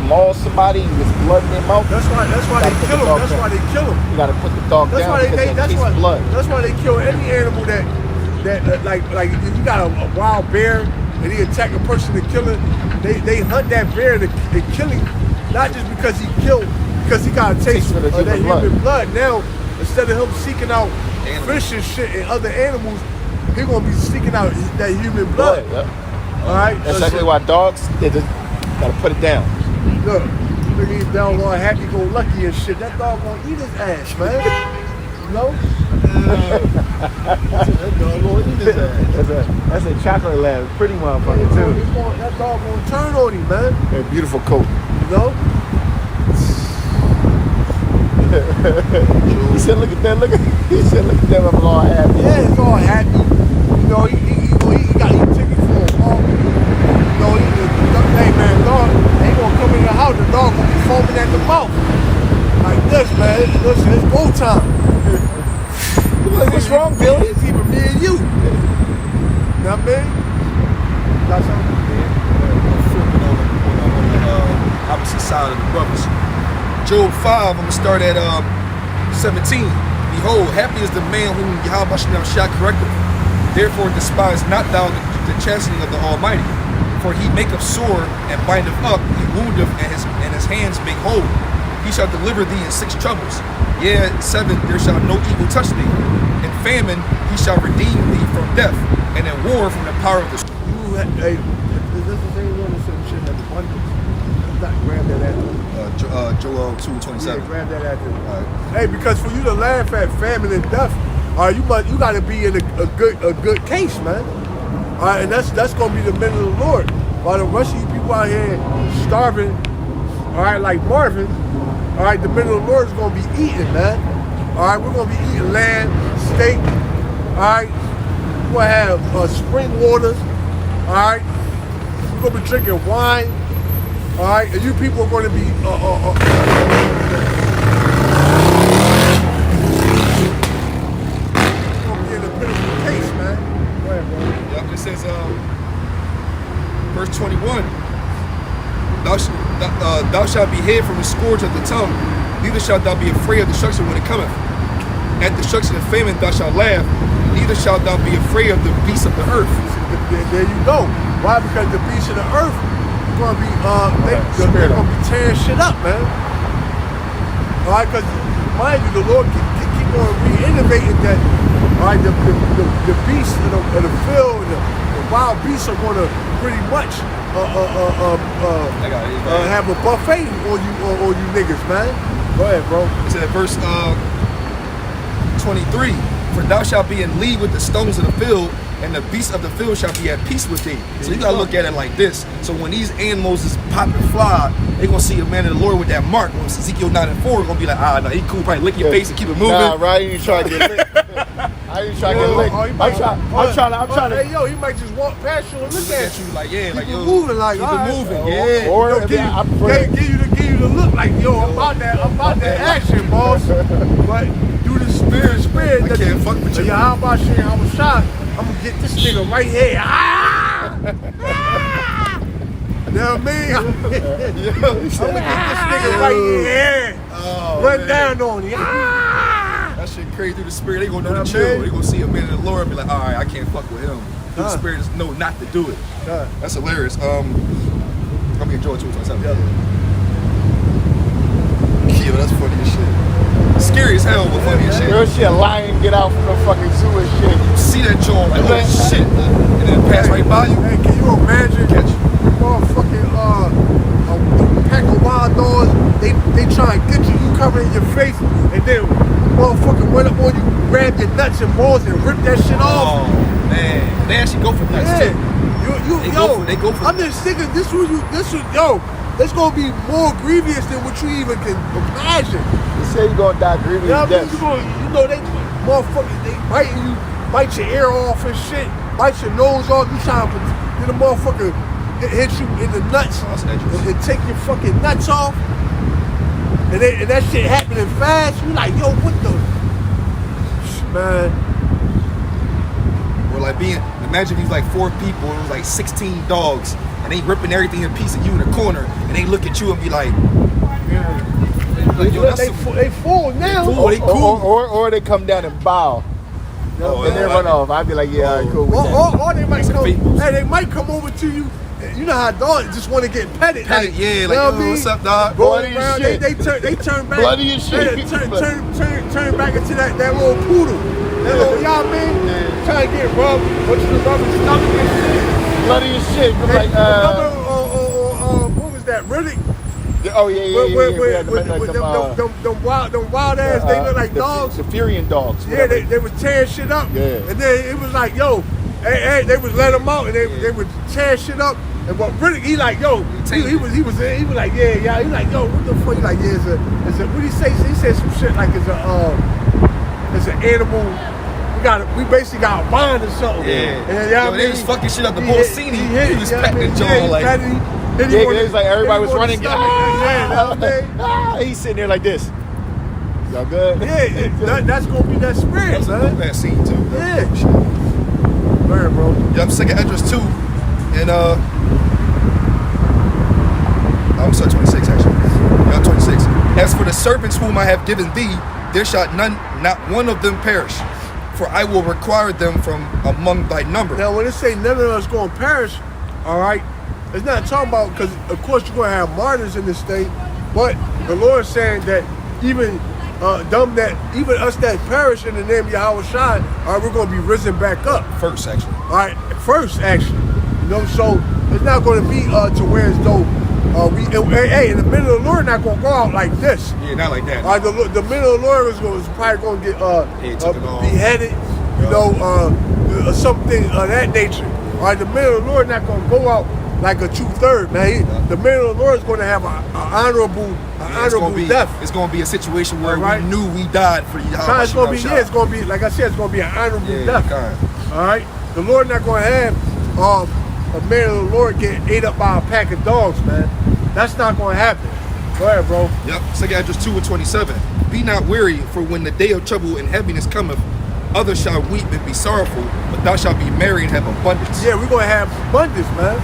mauls somebody and gets blood in their mouth, That's why they kill them. That's why they kill them. you gotta put the dog That's down why because they that's taste why blood. that's why they kill any animal that like if you got a wild bear and he attack a person to kill it, they hunt that bear to kill him, not just because he killed, because he got a taste for the of that human human blood. Now instead of him seeking out Animals. fish and shit and other animals, he gonna be seeking out that human blood. Yep. All right, That's exactly why dogs they just gotta put it down. Look, look, he's down all happy go lucky and shit. That dog gonna eat his ass, man. You know? That dog gonna eat his ass. That's a chocolate lab, pretty motherfucker That dog gonna turn on him, man. A beautiful coat. You know? He said, "Look at that! He said, "Look at them! I'm all happy." Yeah, it's all happy. You know, he got ticket for a walk. You know, hey man, dog ain't gonna come in the house. The dog gonna be foaming at the mouth like this, man. Listen, it's go time. Like, what's wrong, Billy? It's even me and you. You know what I mean? Got something? Flipping on the opposite side of the brothers. Job 5, I'm going to start at 17. Behold, happy is the man whom Yahweh shall correcteth. Therefore despise not thou the chastening of the Almighty. For he maketh sore and bindeth up, he woundeth, and his hands make whole. He shall deliver thee in 6 troubles. Yea, 7, there shall no evil touch thee. In famine he shall redeem thee from death, and in war from the power of the sword. Hey, is this the same one that said you shouldn't have the abundance? Not grab that after. Joel Yeah, 2:27. grab that after. Alright. Hey, because for you to laugh at famine and death, you got to be in a good case, man. All right, and that's gonna be the men of the Lord. While the rest of you people out here starving, all right, like Marvin, all right, the men of the Lord is gonna be eating, man. All right, we're gonna be eating lamb, steak. All right, we're gonna have spring waters. All right, we're gonna be drinking wine. All right, and you people are going to be in a pitiful case, man. Go ahead, bro. Yep, it says, verse 21, thou shalt be hid from the scourge of the tongue, neither shalt thou be afraid of destruction when it cometh. At destruction and famine thou shalt laugh, neither shalt thou be afraid of the beasts of the earth. There you go. Why? Because the beasts of the earth are going to be, they're going to be tearing shit up, man. All right, because mind you, the Lord keep on re-innovating that. All right, the beasts of the field, and the wild beasts are gonna pretty much have a buffet on you niggas, man. Go ahead, bro. It's at verse 23. For thou shalt be in league with the stones of the field, and the beasts of the field shall be at peace with thee. So you gotta look at it like this. So when these animals is pop and fly, they gonna see a man of the Lord with that mark. When Ezekiel 9:4 gonna be like, no, he cool, probably lick your face and keep it moving. Nah, right? You ain't trying to get licked. I ain't trying to get licked. I'm trying to. Hey, yo, he might just walk past you and look at you. Like, yeah, Keep like, it yo, moving, like, keep all it right. moving, yeah. Or Yo, if I prefer- give you the look like, yo, I'm about that action, boss. But do the spirit. I can't fuck with you. Yo, how about shit? I was shot. I'm gonna get this nigga right here. Ah! You know what I mean? I'm gonna get this nigga right here. Run down on him. Ah! That shit crazy through the spirit. They gonna know Nah, to chill. man. They gonna see a man of the Lord and be like, all right, I can't fuck with him. Through the spirit is know not to do it. That's hilarious. I'm gonna enjoy 227. Yeah, that's funny as shit. Scary as hell, but funny as shit. Girl, shit, a lion get out from the fucking zoo and shit. See that joint, like, oh shit, and then pass right by you. Hey, can you imagine? Catch you. Motherfucking a pack of wild dogs. They try and get you. You covering your face, and then motherfucking run up on you, grab your nuts and balls, and rip that shit off. Oh man, they actually go for nuts too. They go for I'm just thinking this was it's gonna be more grievous than what you even can imagine. You say you gonna die grievous You know what I mean? death. They motherfuckers, they biting you, bite your ear off and shit, bite your nose off. You trying to get a motherfucker hit you in the nuts That's dangerous. and take your fucking nuts off. And that shit happening fast. You like, yo, what the man? Or like imagine these like 4 people and it was like 16 dogs and they ripping everything in pieces, you in the corner, and they look at you and be like, yo, They full now. They full, they cool. Or they come down and bow. Oh, And then run off. I'd be like, yeah, all right, cool with that. Or they might Some come. fables. Hey, they might come over to you. You know how dogs just want to get petted. Petted, yeah, you like, know yo, what I mean? what's up, dog? Bloody Going around, shit. they turn back. Bloody as shit. They turn back into that little poodle. That little, you know what I mean? Yeah. Trying to get rubbed. What you rub his stomach and shit. Bloody as shit. Hey, Like, remember, what was that? Really? oh yeah. Them wild ass, they look like dogs. The Furian dogs. Yeah, they was tearing shit up. Yeah. And then it was like, yo, hey, they was letting them out and they would tear shit up. And but really, he like, yo, he was like, yeah. He like, yo, what the fuck? He like, yeah, it's a what did he say? He said some shit like it's an animal. We basically got a bond or something. Yeah. And Yo, they was fucking shit up the whole scene. He was petting the jaw like. Then Yeah, it was like everybody was running. Yeah, He's sitting there like this. Y'all good? that's gonna be that spirit, That's a man. bad scene too. Yeah. Word, bro. Yeah, I'm second address 2, and I'm sorry, 26 actually. Yeah, I'm 26. As for the servants whom I have given thee, there shall not one of them perish, for I will require them from among thy number. Now, when it say none of us going to perish, all right, it's not talking about, because of course you're going to have martyrs in this state, but the Lord is saying that even even us that perish in the name of Yahweh Shai, all right, we're going to be risen back up. First, actually. All right, first, actually. You know, so it's not going to be to where as though and the men of the Lord not going to go out like this. Yeah, not like that. All right, the men of the Lord is probably going to get taken off. beheaded, you know, something of that nature. All right, the men of the Lord not going to go out like a 2/3, man. The men of the Lord is going to have an honorable death. It's going to be a situation where Right. we knew we died for Yahweh. It's going to be, it's going to be, like I said, it's going to be an honorable death. God. All right, the Lord not going to have a man of the Lord get ate up by a pack of dogs, man. That's not going to happen. Go ahead, bro. Yep. Second address 2 and 27. Be not weary, for when the day of trouble and heaviness cometh, others shall weep and be sorrowful, but thou shalt be merry and have abundance. Yeah, we're going to have abundance, man.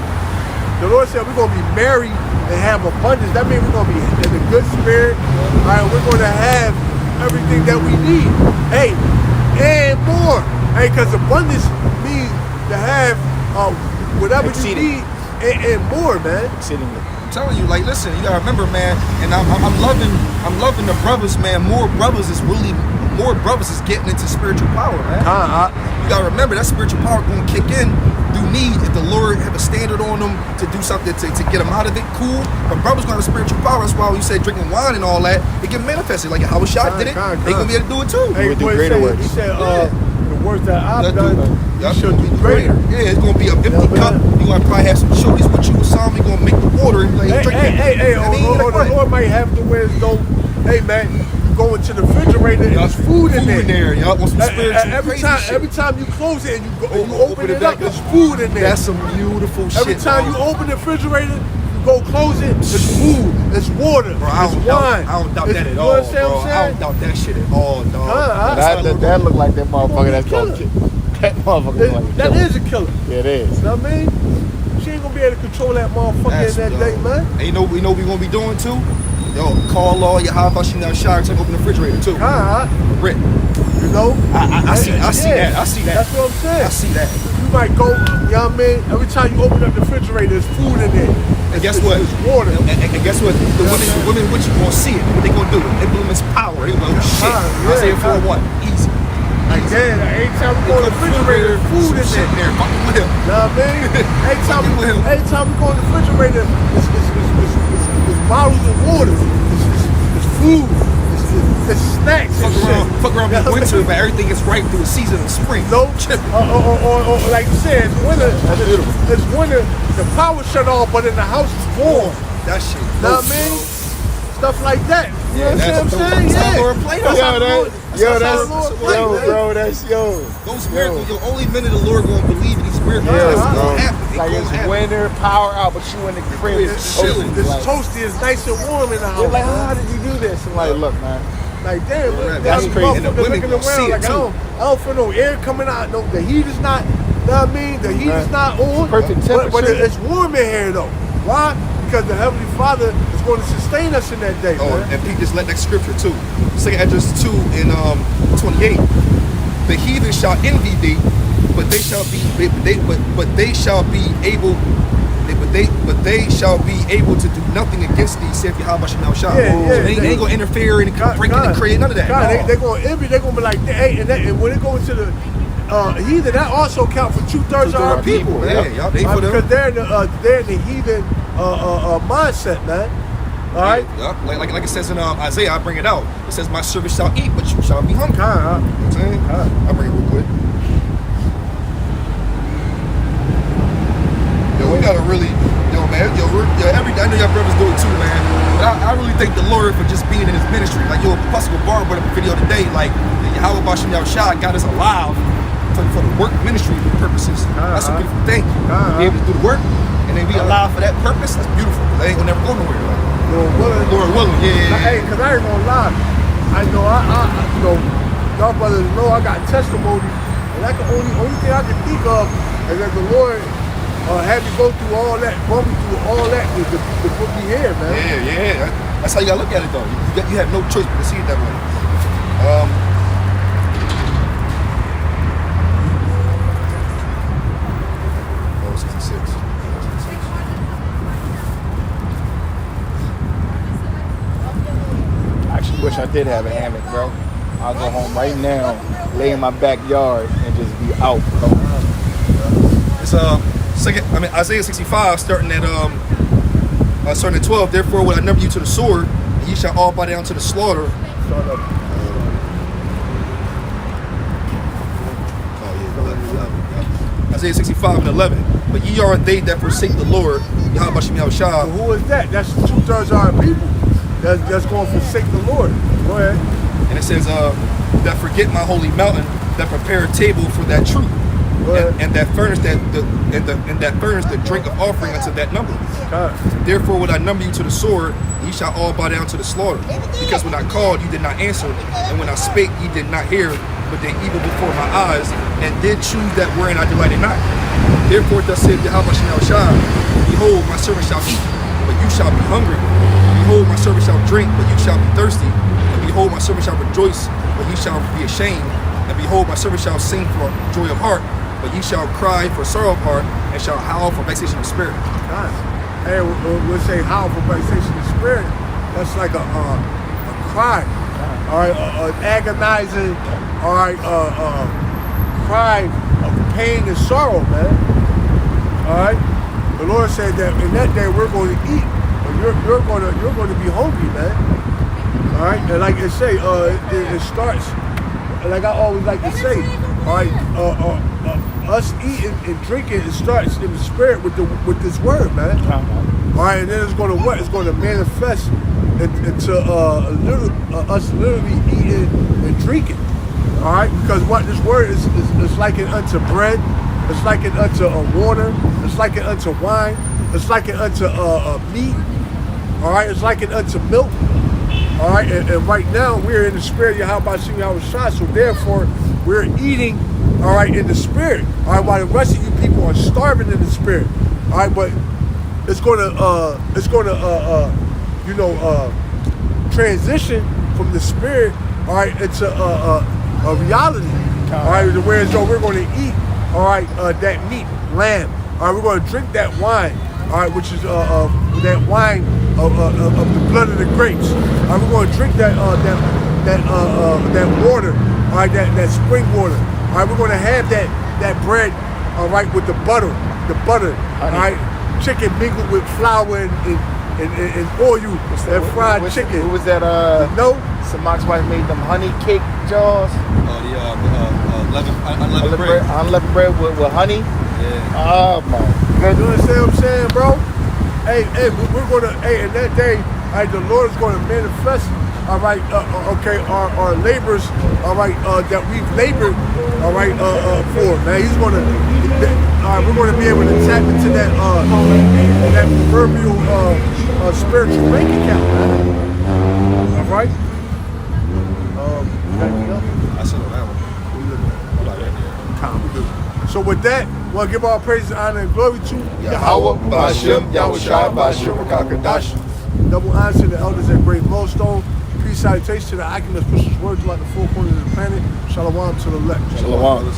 The Lord said we're going to be merry and have abundance. That means we're going to be in a good spirit. All right, we're going to have everything that we need. Hey, and more. Hey, because abundance means to have whatever Exceeding. you need and more, man. Exceedingly. I'm telling you, like, listen, you gotta remember, man, and I'm loving the brothers, man. More brothers is really more brothers is getting into spiritual power, man. You gotta remember that spiritual power gonna kick in through need. If the Lord have a standard on them to do something to get them out of it, cool. But brothers gonna have spiritual power. That's why when you say drinking wine and all that, it get manifested. Like how Shot did it, they gonna be able to do it too. Hey, do boy, greater works. He said, Yeah. the works that I've Y'all done, y'all you should do greater. Yeah, it's gonna be an empty Yeah, cup. man. You gonna probably have some shorties with you or something. You gonna make the water and like drink it. Hey, I mean, or like, the Lord might have to where it's go, hey man, you go into the refrigerator and there's food in there. Y'all want some spiritual Every crazy shit. time you close it and you Open open it it up, back there's food in there. That's some beautiful shit. Every time bro. you open the refrigerator, you go close it, it's food, it's water, Bro, I it's don't wine. doubt that at You know all, what I'm saying? bro. I don't doubt that shit at all, dog. That look like that motherfucker that's gonna kill. That motherfucker look like a That killer. is a killer. Yeah, it is. You know what I mean? She ain't gonna be able to control that motherfucker in that day, man. And you know we gonna be doing too? Yo, call all your high functioning now shower to open the refrigerator too. Rick. You know? I see that. I see that. That's what I'm saying. I see that. You might go, you know what I mean? Every time you open up the refrigerator, there's food in there. And guess what? It's water. And guess what? The women with you gonna see it. What they gonna do? Implements power. They gonna go, shit. Yeah, Isaiah 4:1. Easy. Like, damn, anytime we go in the refrigerator, there's food in Shit there. there. Fucking with him. You know what I mean? Anytime we go in the refrigerator, it's bottles of water, it's food, it's snacks and shit. Fuck around with winter, but everything is right through the season of spring. No, Chip. or like you said, it's winter. That's beautiful. It's winter. The power shut off, but in the house it's warm. That shit. Know what I mean? Stuff like that. You know what I'm saying? That's how Yeah. Lord played us. That's how the Lord- That's Those miracles, the only minute the Lord gonna believe in these miracles. Yeah, That's bro. gonna happen. Like It it's gonna happen. winter, power out, but you in the crib. It's chilling. It's Like, toasty. It's nice and warm in the house. they're like, how did you do this? I'm like, look, man. Like damn, Yeah, that's these crazy. motherfuckers And the women looking gonna see around it, like too. I don't feel no air coming out. No, the heat is not. You know what I mean? The heat is not on. Perfect But temperature. it's warm in here though. Why? Because the Heavenly Father is going to sustain us in that day, Oh, man. and Pete just let that scripture too. 2 Esdras 2 in 28. The heathen shall envy thee, but they shall be they shall be able to do nothing against thee, saith Yahweh Shemel Shah. Yeah, So they ain't gonna interfere and break in and create none of that. God, No. they're going to envy. They're going to be like, hey, and when they go into the heathen, that also count for 2/3 of our people. Yeah, y'all they for them. Because they're in the heathen mindset, man. All right. Yeah, like it says in Isaiah, I bring it out. It says, "My servant shall eat, but you shall be hungry." You know what I'm saying? I'll bring it real quick. Yo, we gotta really, every day, I know y'all brothers do it too, man. But I really thank the Lord for just being in His ministry. Like, yo, Apostle Bar brought up a video today, like, Yahweh Bashem Yahushua got us alive for the work ministry purposes. That's a beautiful thing. Be able to do the work, and then be alive for that purpose. That's beautiful. They ain't gonna never go nowhere. Like, Lord willing, yeah. Hey, cause I ain't gonna lie. I know you know, y'all brothers know I got testimony, and that's the only thing I can think of is that the Lord had me go through all that, brought me through all that to put me here, man. Yeah. That's how you gotta look at it, though. You have no choice but to see it that way. Oh, 66. I actually wish I did have a hammock, bro. I'll go home right now, lay in my backyard, and just be out, bro. It's Isaiah 65, starting at 12. Therefore, will I number you to the sword, and ye shall all bow down to the slaughter. Isaiah 65 and 11. But ye are they that forsake the Lord, Yahweh Bashem Yahushua. So who is that? That's 2/3 of our people that's going to forsake the Lord. Go ahead. And it says, that forget my holy mountain, that prepare a table for that truth, and that furnish that furnish the drink of offering unto that number. Therefore would I number you to the sword, ye shall all bow down to the slaughter. Because when I called, you did not answer, and when I spake, ye did not hear, but did evil before my eyes, and did choose that wherein I delighted not. Therefore thus saith Yahweh Shemel, behold, my servant shall eat, but you shall be hungry. Behold, my servant shall drink, but you shall be thirsty. And behold, my servant shall rejoice, but ye shall be ashamed. And behold, my servant shall sing for joy of heart, but ye shall cry for sorrow of heart, and shall howl for vexation of spirit. God. Hey, we'll say how for vexation of spirit. That's like a cry. all right, agonizing, all right, cry of pain and sorrow, man. All right, the Lord said that in that day we're going to eat, but you're going to be hungry, man. All right, and like I say, it starts, like I always like to say, all right, us eating and drinking, it starts in the spirit with this word, man. All right, and then it's going to what? It's going to manifest into us literally eating and drinking. All right, because what this word is likened unto bread, it's likened unto water, it's likened unto wine, it's likened unto meat. All right, it's likened unto milk. All right, and right now we're in the spirit of Yahweh Shem Yahushua, so therefore we're eating, all right, in the spirit. All right, while the rest of you people are starving in the spirit. All right, but it's gonna transition from the spirit, all right, into a reality. All right, whereas though we're going to eat, all right, that meat, lamb. All right, we're going to drink that wine, all right, which is that wine of the blood of the grapes. All right, we're going to drink that water, all right, that spring water. All right, we're going to have that bread, all right, with the butter, all right, chicken mingled with flour and oil, that fried chicken. Who was that? No, Samak's wife made them honey cake jaws. Unleavened bread. Unleavened bread with honey. Yeah. Oh my you goodness. understand what I'm saying, bro? Hey, we're gonna, in that day, all right, the Lord is gonna manifest, all right, our labors, all right, that we've labored, all right, for, man. He's gonna, all right, we're gonna be able to tap into that proverbial spiritual bank account, man. All right. Anything else? I said on that one. So with that, we'll give all praises, honor, and glory to Yahweh Ba'ashem, Yahushua Ba'ashem Rakakadash. Double honor to the elders at Great Millstone. Peace, salutation to the Akim that's pushes word throughout the four corners of the planet. Shalom to the elect. Shalom.